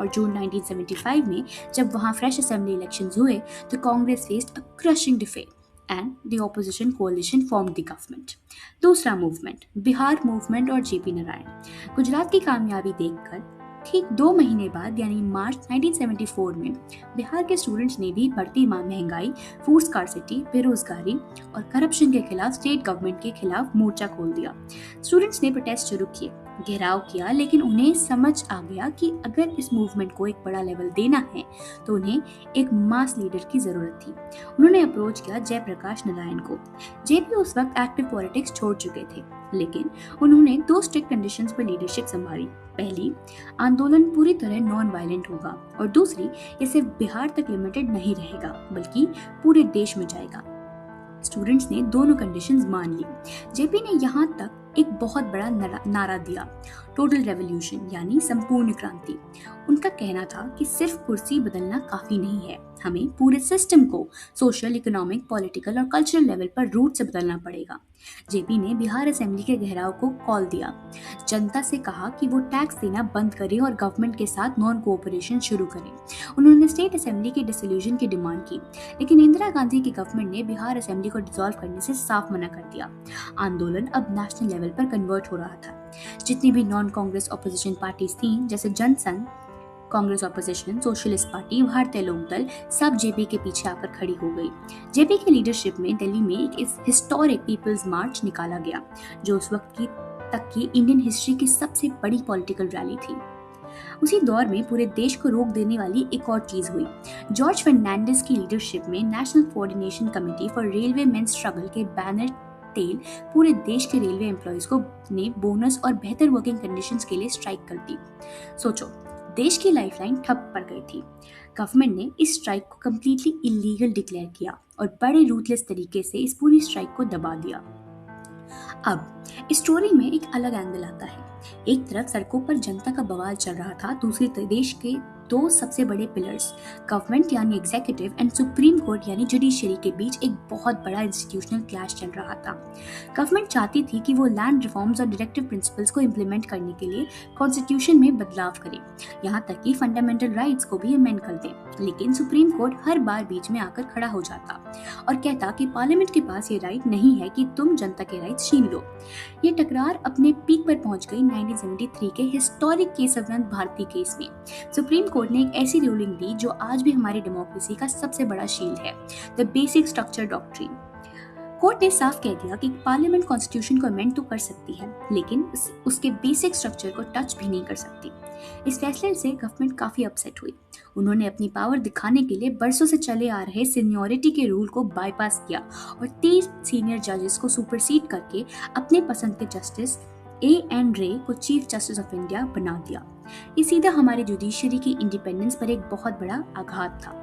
और जून 1975 में जब वहां फ्रेश असेंबली इलेक्शंस हुए तो Congress faced a crushing defeat and the opposition कोalition formed the government. दूसरा मूवमेंट बिहार मूवमेंट और जेपी नारायण। गुजरात की कामयाबी देखकर ठीक 2 महीने बाद यानी मार्च 1974 में बिहार के स्टूडेंट्स ने भी बढ़ती महंगाई, फूड स्कार्सिटी, बेरोजगारी और करप्शन के खिलाफ स्टेट गवर्नमेंट के खिलाफ मोर्चा खोल दिया। स्टूडेंट्स ने प्रोटेस्ट शुरू किए, घेराव किया, लेकिन उन्हें समझ आ गया कि अगर इस मूवमेंट को एक बड़ा लेवल देना है तो उन्हें एक मास लीडर की जरूरत थी। उन्होंने अप्रोच किया जयप्रकाश नारायण को। जेपी उस वक्त एक्टिव पॉलिटिक्स छोड़ चुके थे, लेकिन उन्होंने 2 स्ट्रिक्ट कंडीशंस पर लीडरशिप संभाली। पहली, आंदोलन पूरी तरह नॉन वायलेंट होगा और दूसरी, ये सिर्फ बिहार तक लिमिटेड नहीं रहेगा बल्कि पूरे देश में जाएगा। स्टूडेंट्स ने दोनों कंडीशंस मान ली। जेपी ने यहाँ तक एक बहुत बड़ा नारा दिया, टोटल रेवोल्यूशन यानी संपूर्ण क्रांति। उनका कहना था कि सिर्फ कुर्सी बदलना काफी नहीं है, हमें पूरे सिस्टम को सोशल, इकोनॉमिक, पॉलिटिकल और कल्चरल लेवल पर रूट से बदलना पड़ेगा। जेपी ने बिहार असेंबली के घेराव को कॉल दिया, जनता से कहा कि वो टैक्स देना बंद करें और गवर्नमेंट के साथ नॉन कोऑपरेशन शुरू करें। उन्होंने स्टेट असेंबली के डिसोल्यूशन की डिमांड की, लेकिन इंदिरा गांधी की गवर्नमेंट ने बिहार असेंबली को डिसॉल्व करने से साफ मना कर दिया। आंदोलन अब नेशनल लेवल पर कन्वर्ट हो रहा था। जितनी भी नॉन कांग्रेस ऑपोजिशन पार्टीज थीं, जैसे Jansangh, Congress opposition, socialist party, Bharatiya Lokdal, सब जेपी के पीछे आकर खड़ी हो गई। जेपी की लीडरशिप में दिल्ली में एक हिस्टोरिक पीपल्स मार्च निकाला गया, जो उस वक्त तक की इंडियन हिस्ट्री की सबसे बड़ी पॉलिटिकल रैली थी। उसी दौर में पूरे देश को रोक देने वाली एक और चीज हुई। जॉर्ज फर्नांडिस की लीडरशिप में national coordination committee for railway main struggle के बैनर तेल पूरे देश के रेलवे एम्प्लॉइज को ने बोनस और बेहतर वर्किंग कंडीशंस के लिए स्ट्राइक कर दी। सोचो, देश की लाइफलाइन ठप पड़ गई थी। गवर्नमेंट ने इस स्ट्राइक को कम्प्लीटली इलीगल डिक्लेयर किया और बड़े रूथलेस तरीके से इस पूरी स्ट्राइक को दबा दिया। अब इस स्टोरी में एक अलग एंगल आता है। एक तरफ सड़कों पर जनता का बवाल चल रहा था, दूसरी तरफ देश के दो सबसे बड़े पिलर्स, गवर्नमेंट यानी एग्जीक्यूटिव एंड सुप्रीम कोर्ट यानी जुडिशरी के बीच एक बहुत बड़ा इंस्टीट्यूशनल क्लैश चल रहा था। गवर्नमेंट चाहती थी कि वो लैंड रिफॉर्म्स और डायरेक्टिव प्रिंसिपल्स को इम्प्लीमेंट करने के लिए कॉन्स्टिट्यूशन में बदलाव करे, यहाँ तक कि फंडामेंटल राइट्स को भी अमेंड कर दे। लेकिन सुप्रीम कोर्ट हर बार बीच में आकर खड़ा हो जाता और कहता कि पार्लियामेंट के पास ये राइट नहीं है कि तुम जनता के राइट्स छीन लो। ये टकरार अपने पीक पर पहुंच गई 1973 के हिस्टोरिक केस अवंत भारती केस में। सुप्रीम कोर्ट ने एक ऐसी रूलिंग दी जो आज भी हमारी डेमोक्रेसी का सबसे बड़ा शील्ड है, the basic structure doctrine. Court ने साफ कह दिया कि पार्लियामेंट कॉन्स्टिट्यूशन को अमेंड तो कर सकती है, लेकिन उसके बेसिक स्ट्रक्चर को टच भी नहीं कर सकती। इस फैसले से गवर्नमेंट काफी अपसेट हुई। उन्होंने अपनी पावर दिखाने के लिए बरसों से चले आ रहे सीनियरिटी के रूल को बाईपास किया और 30 सीनियर जजेस को सुपरसीड करके अपने पसंद के जस्टिस A.N. रे को चीफ जस्टिस ऑफ इंडिया बना दिया। ये सीधा हमारे जुडिशरी की इंडिपेंडेंस पर एक बहुत बड़ा आघात था।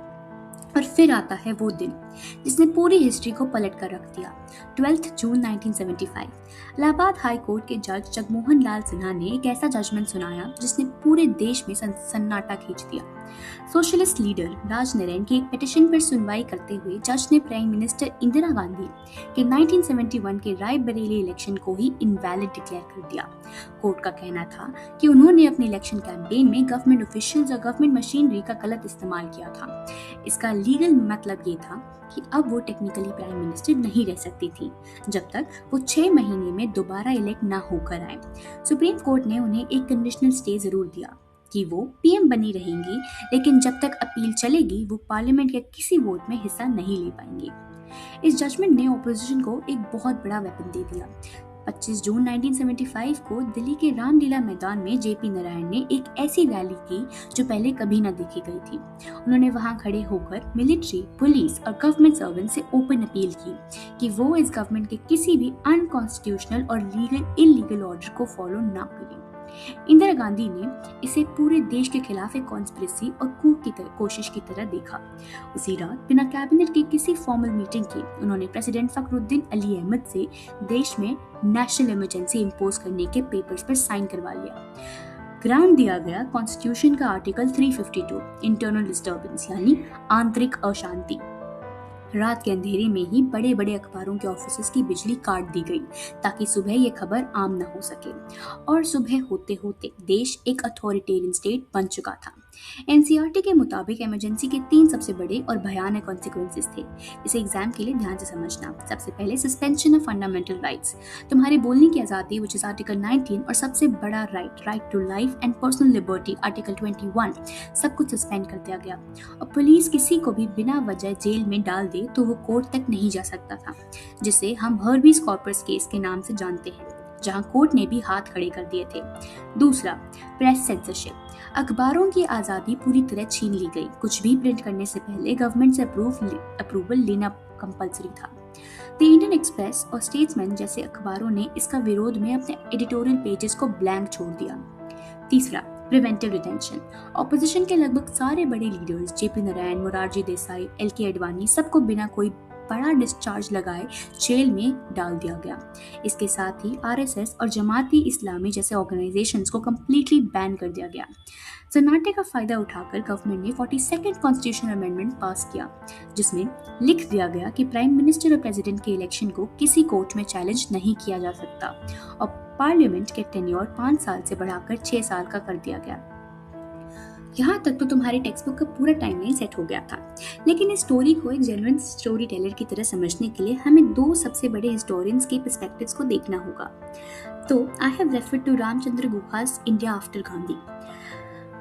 और फिर आता है वो दिन जिसने पूरी हिस्ट्री को पलट कर रख दिया। 12 जून 1975 इलाहाबाद हाई कोर्ट के जज जगमोहन लाल सिन्हा ने एक ऐसा जजमेंट सुनाया जिसने पूरे देश में सन्नाटा खींच दिया। सोशलिस्ट लीडर राजनारायण की एक पिटीशन पर सुनवाई करते हुए जज ने प्राइम मिनिस्टर इंदिरा गांधी के 1971 के रायबरेली इलेक्शन को ही इनवैलिड डिक्लेयर कर दिया। कोर्ट का कहना था कि उन्होंने अपने इलेक्शन कैंपेन में गवर्नमेंट ऑफिशियल्स और गवर्नमेंट मशीनरी का गलत इस्तेमाल किया था। इसका लीगल मतलब ये था कि अब वो टेक्निकली प्राइम मिनिस्टर नहीं रह सकती थी जब तक वो 6 महीने में दोबारा इलेक्ट ना होकर आए। सुप्रीम कोर्ट ने उन्हें एक कंडीशनल स्टे जरूर दिया कि वो पीएम बनी रहेंगी, लेकिन जब तक अपील चलेगी वो पार्लियामेंट के किसी वोट में हिस्सा नहीं ले पाएंगी। इस जजमेंट ने ऑपोजिशन को एक बहुत बड़ा वेपन दे दिया। 25 जून 1975 को दिल्ली के रामलीला मैदान में जेपी नारायण ने एक ऐसी रैली की जो पहले कभी न देखी गई थी। उन्होंने वहां खड़े होकर मिलिट्री, पुलिस और गवर्नमेंट सर्वेंट से ओपन अपील की कि वो इस गवर्नमेंट के किसी भी अनकॉन्स्टिट्यूशनल और इलीगल ऑर्डर को फॉलो ना करें। इंदिरा गांधी ने इसे पूरे देश के खिलाफ एक कॉन्स्पिरेसी और कूप की कोशिश की तरह देखा। उसी रात बिना कैबिनेट की किसी फॉर्मल मीटिंग के उन्होंने प्रेसिडेंट फखरुद्दीन अली अहमद से देश में नेशनल इमरजेंसी इंपोज करने के पेपर्स पर साइन करवा लिया। ग्रांट दिया गया कॉन्स्टिट्यूशन का आर्टिकल 352 इंटरनल डिस्टर्बेंस यानी आंतरिक अशांति। रात के अंधेरे में ही बड़े बड़े अखबारों के ऑफिसेस की बिजली काट दी गई ताकि सुबह ये खबर आम न हो सके। और सुबह होते होते देश एक अथॉरिटेरियन स्टेट बन चुका था। एनसीईआरटी के मुताबिक इमरजेंसी के 3 सबसे बड़े और भयानक कॉन्सिक्वेंसेस थे। इसे एग्जाम के लिए ध्यान से समझना। सबसे पहले सस्पेंशन ऑफ फंडामेंटल राइट्स, तुम्हारे बोलने की आजादी विच इज आर्टिकल 19, और सबसे बड़ा right to life and personal liberty article 21, सब कुछ सस्पेंड कर दिया गया। और पुलिस किसी को भी बिना वजह जेल में डाल दे तो वो कोर्ट तक नहीं जा सकता था, जिसे हम हर्बीज कॉर्पस केस के नाम से जानते हैं, जहां कोर्ट ने भी हाथ खड़े कर दिए थे। दूसरा, प्रेस सेंसरशिप, अखबारों की आजादी पूरी तरह छीन ली गई। कुछ भी प्रिंट करने से पहले गवर्नमेंट से अप्रूवल लेना कंपलसरी था। द इंडियन एक्सप्रेस और स्टेट्समैन जैसे अखबारों ने इसका विरोध में अपने एडिटोरियल पेजेस को ब्लैंक छोड़ दिया। तीसरा, प्रिवेंटिव डिटेंशन, ऑपोजिशन के लगभग सारे बड़े लीडर्स जेपी नारायण, मोरारजी देसाई, एलके अडवाणी, सबको बिना कोई बड़ा डिस्चार्ज लगाए जेल में डाल दिया गया। इसके साथ ही आरएसएस और जमाती इस्लामी जैसे ऑर्गेनाइजेशंस को कंप्लीटली बैन कर दिया गया। सन्नाटे का फायदा उठाकर गवर्नमेंट ने 42nd कॉन्स्टिट्यूशनल अमेंडमेंट पास किया, जिसमें लिख दिया गया कि प्राइम मिनिस्टर और प्रेसिडेंट के इलेक्शन को किसी कोर्ट में चैलेंज नहीं किया जा सकता और पार्लियामेंट के टेन्योर 5 साल से बढ़ाकर 6 साल का कर दिया गया। यहाँ तक तो तुम्हारी टेक्स्ट बुक का पूरा टाइमलाइन सेट हो गया था, लेकिन इस स्टोरी को एक जेन्युइन स्टोरी टेलर की तरह समझने के लिए हमें 2 सबसे बड़े हिस्टोरियंस के पर्सपेक्टिव्स को देखना होगा। तो I have referred to Ramchandra Guha's India after Gandhi.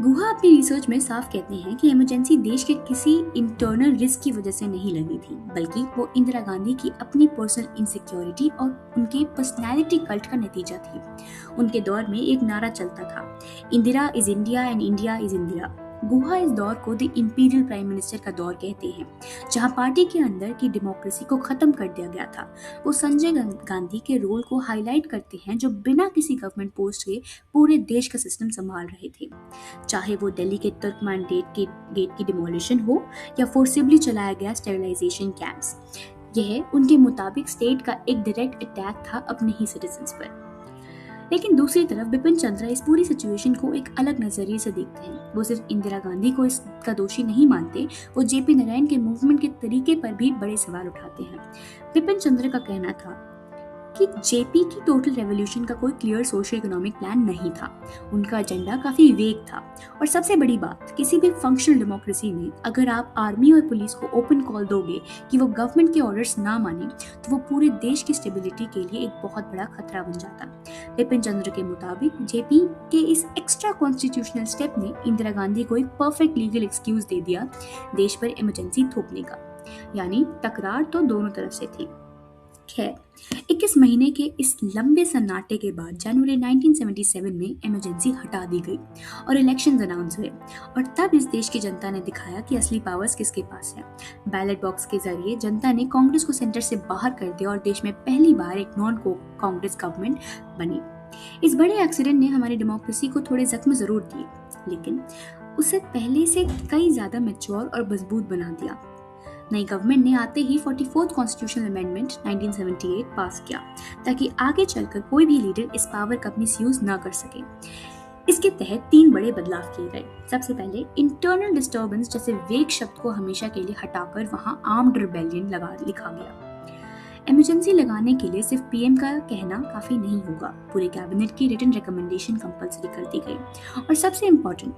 Guha अपनी रिसर्च में साफ कहते हैं कि इमरजेंसी देश के किसी इंटरनल रिस्क की वजह से नहीं लगी थी, बल्कि वो इंदिरा गांधी की अपनी पर्सनल इनसिक्योरिटी और उनके पर्सनैलिटी कल्ट का नतीजा थी। उनके दौर में एक नारा चलता था, Indira is India and India is Indira. Guha इस दौर को द इंपीरियल प्राइम मिनिस्टर का दौर कहते हैं, जहां पार्टी के अंदर की डेमोक्रेसी को खत्म कर दिया गया था। वो संजय गांधी के रोल को हाईलाइट करते हैं, जो बिना किसी गवर्नमेंट पोस्ट के पूरे देश का सिस्टम संभाल रहे थे, चाहे वो दिल्ली के तुर्कमान गेट की डिमोलिशन हो या फोर्सिबली चलाया गया स्टेरिलाइजेशन कैंप्स। यह उनके मुताबिक स्टेट का एक डायरेक्ट अटैक था अपने ही सिटीजन्स पर। लेकिन दूसरी तरफ बिपिन चंद्र इस पूरी सिचुएशन को एक अलग नजरिए से देखते हैं। वो सिर्फ इंदिरा गांधी को इसका दोषी नहीं मानते, वो जेपी नारायण के मूवमेंट के तरीके पर भी बड़े सवाल उठाते हैं। बिपिन चंद्र का कहना था कि जेपी की टोटल रेवोल्यूशन का कोई क्लियर सोशल इकोनॉमिक प्लान नहीं था। उनका एजेंडा काफी वेग था। और सबसे बड़ी बात, किसी भी फंक्शनल डेमोक्रेसी में अगर आप आर्मी और पुलिस को ओपन कॉल दोगे कि वो गवर्नमेंट के ऑर्डर्स ना माने, तो वो पूरे देश की स्टेबिलिटी के लिए एक बहुत बड़ा खतरा बन जाता। बिपिन चंद्र के मुताबिक जेपी के इस एक्स्ट्रा कॉन्स्टिट्यूशनल स्टेप ने इंदिरा गांधी को एक परफेक्ट लीगल एक्सक्यूज दे दिया देश पर इमरजेंसी थोपने का। यानी टकरार तो दोनों तरफ से थी। खैर, 21 महीने के इस लंबे सन्नाटे के बाद जनवरी 1977 में इमरजेंसी हटा दी गई और इलेक्शंस अनाउंस हुए। और तब इस देश की जनता ने दिखाया कि असली पावर्स किसके पास है। बैलेट बॉक्स के जरिए जनता ने कांग्रेस को सेंटर से बाहर कर दिया और देश में पहली बार एक नॉन कांग्रेस गवर्नमेंट बनी। इस बड़े एक्सीडेंट ने हमारी डेमोक्रेसी को थोड़े जख्म जरूर दिए, लेकिन उसे पहले से कई ज्यादा मैच्योर और मजबूत बना दिया। नई गवर्नमेंट ने आते ही 44th कॉन्स्टिट्यूशनल अमेंडमेंट 1978 पास किया, ताकि आगे चलकर कोई भी लीडर इस पावर का मिसयूज ना कर सके। इसके तहत 3 बड़े बदलाव किए गए। सबसे पहले, इंटरनल डिस्टर्बेंस जैसे वेग शब्द को हमेशा के लिए हटाकर वहां आर्म्ड रिबेलियन लिखा गया। इमरजेंसी लगाने के लिए सिर्फ पीएम का कहना काफी नहीं होगा, पूरे कैबिनेट की रिटन रिकमेंडेशन कंपलसरी कर दी गई। और सबसे इम्पोर्टेंट,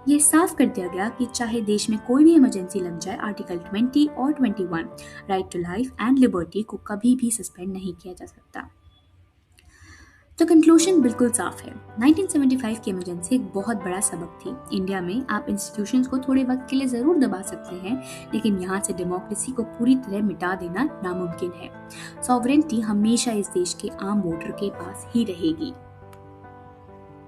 ये साफ कर दिया गया कि चाहे देश में कोई भी इमरजेंसी लग जाए, आर्टिकल 20 और 21 right to life and liberty को कभी भी सस्पेंड नहीं किया जा सकता। तो कंक्लूजन बिल्कुल साफ है। 1975 की इमरजेंसी एक बहुत बड़ा सबक थी। इंडिया में आप इंस्टीट्यूशंस को थोड़े वक्त के लिए जरूर दबा सकते हैं, लेकिन यहाँ से डेमोक्रेसी को पूरी तरह मिटा देना नामुमकिन है। सॉवरेंटी हमेशा इस देश के आम वोटर के पास ही रहेगी।